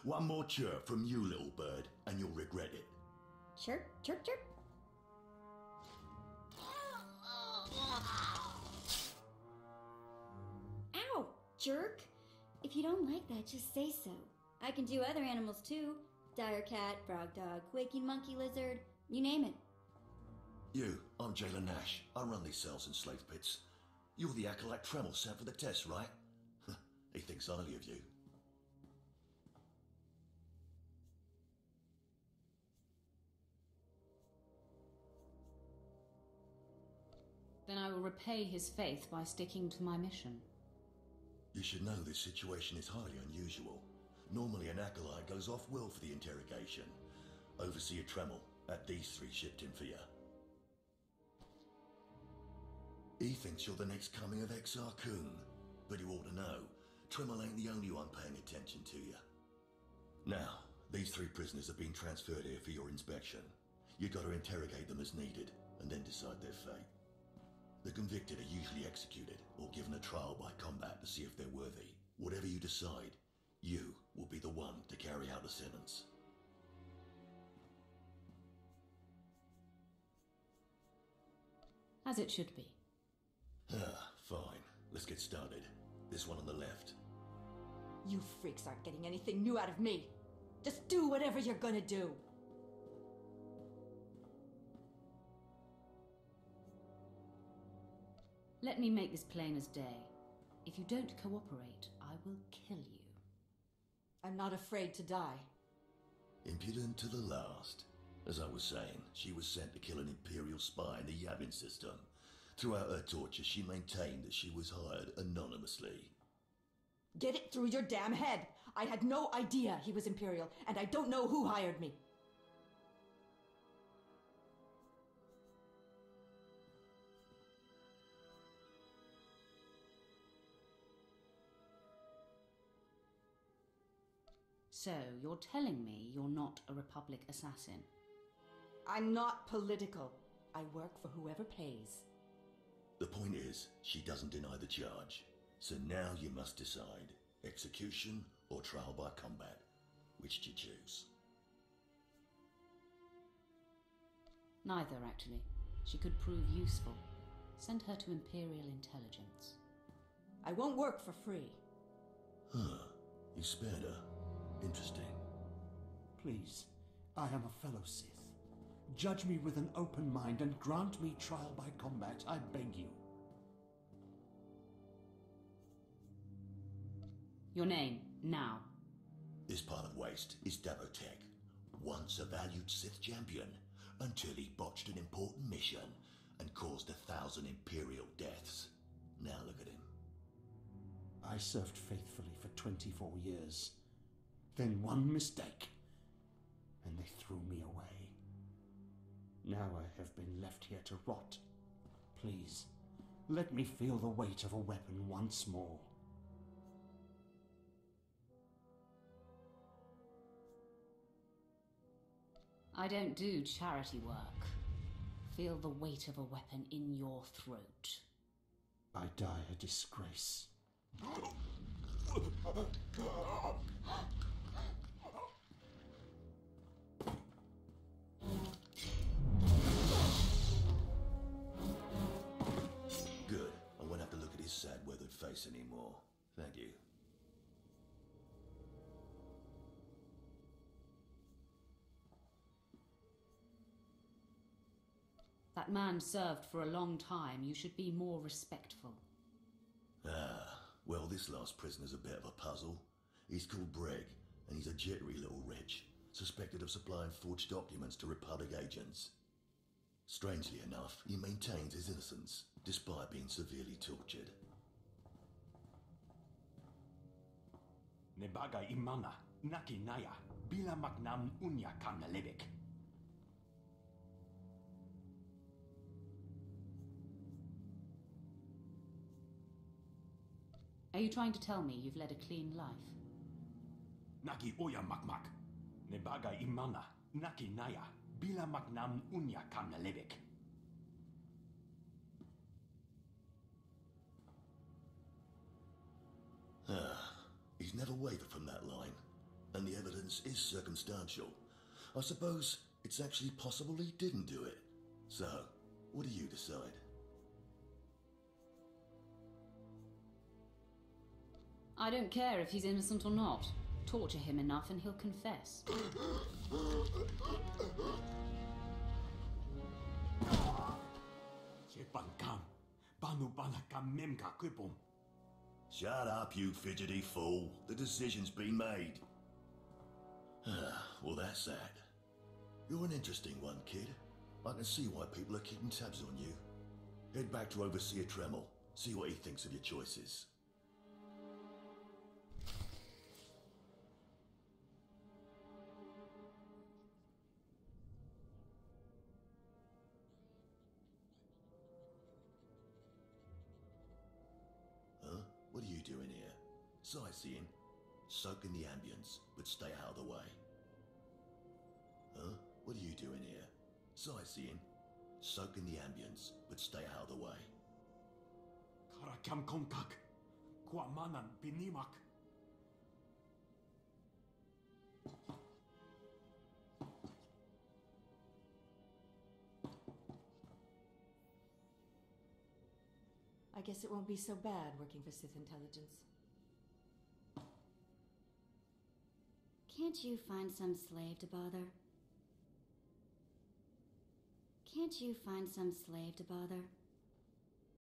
One more chirp from you, little bird, and you'll regret it. Chirp, chirp, chirp. Ow, jerk. If you don't like that, just say so. I can do other animals too. Dire cat, frog dog, quaking monkey lizard, you name it. I'm Jailer Knash. I run these cells and slave pits. You're the acolyte Tremel sent for the test, right? He thinks highly of you. Then I will repay his faith by sticking to my mission. You should know this situation is highly unusual. Normally an acolyte goes off-world for the interrogation. Overseer Tremel had these three shipped in for you. He thinks you're the next coming of Exar Kun, but you ought to know, Tremel ain't the only one paying attention to you. Now, these three prisoners have been transferred here for your inspection. You got to interrogate them as needed, and then decide their fate. The convicted are usually executed or given a trial by combat to see if they're worthy. Whatever you decide, you will be the one to carry out the sentence. As it should be. Fine. Let's get started. This one on the left. You freaks aren't getting anything new out of me. Just do whatever you're gonna do. Let me make this plain as day. If you don't cooperate, I will kill you. I'm not afraid to die. Impudent to the last. As I was saying, she was sent to kill an Imperial spy in the Yavin system. Throughout her torture, she maintained that she was hired anonymously. Get it through your damn head! I had no idea he was Imperial, and I don't know who hired me. So, you're telling me you're not a Republic assassin? I'm not political. I work for whoever pays. The point is, she doesn't deny the charge. So now you must decide, execution or trial by combat. Which do you choose? Neither, actually. She could prove useful. Send her to Imperial intelligence. I won't work for free. You spared her. Interesting. Please, I am a fellow Sith. Judge me with an open mind and grant me trial by combat, I beg you. Your name, now. This pile of waste is Dabotech, once a valued Sith champion, until he botched an important mission and caused 1,000 Imperial deaths. Now look at him. I served faithfully for 24 years. Then one mistake, and they threw me away. Now I have been left here to rot. Please, let me feel the weight of a weapon once more. I don't do charity work. Feel the weight of a weapon in your throat. I die a disgrace. Good. I won't have to look at his sad, weathered face anymore. Thank you. That man served for a long time. You should be more respectful. Well, this last prisoner's a bit of a puzzle. He's called Breg, and he's a jittery little wretch, suspected of supplying forged documents to Republic agents. Strangely enough, he maintains his innocence, despite being severely tortured. Nebaga imana, naki naya, bila magnam unya kamna lebek. Are you trying to tell me you've led a clean life? Naki oya makmak. Nebaga imana, naki naya, bila magnam unya kamna lebek. He's never wavered from that line. and the evidence is circumstantial. I suppose it's actually possible he didn't do it. So, what do you decide? I don't care if he's innocent or not. Torture him enough and he'll confess. Shut up, you fidgety fool. The decision's been made. Well, that's that. You're an interesting one, kid. I can see why people are keeping tabs on you. Head back to Overseer Tremel. See what he thinks of your choices. Huh? What are you doing here? Sightseeing? Soak in the ambience, but stay out of the way. Huh? What are you doing here? Sightseeing? Soak in the ambience, but stay out of the way. Karakam konkak. Kuamanan binimak. I guess it won't be so bad working for Sith intelligence. Can't you find some slave to bother? Can't you find some slave to bother?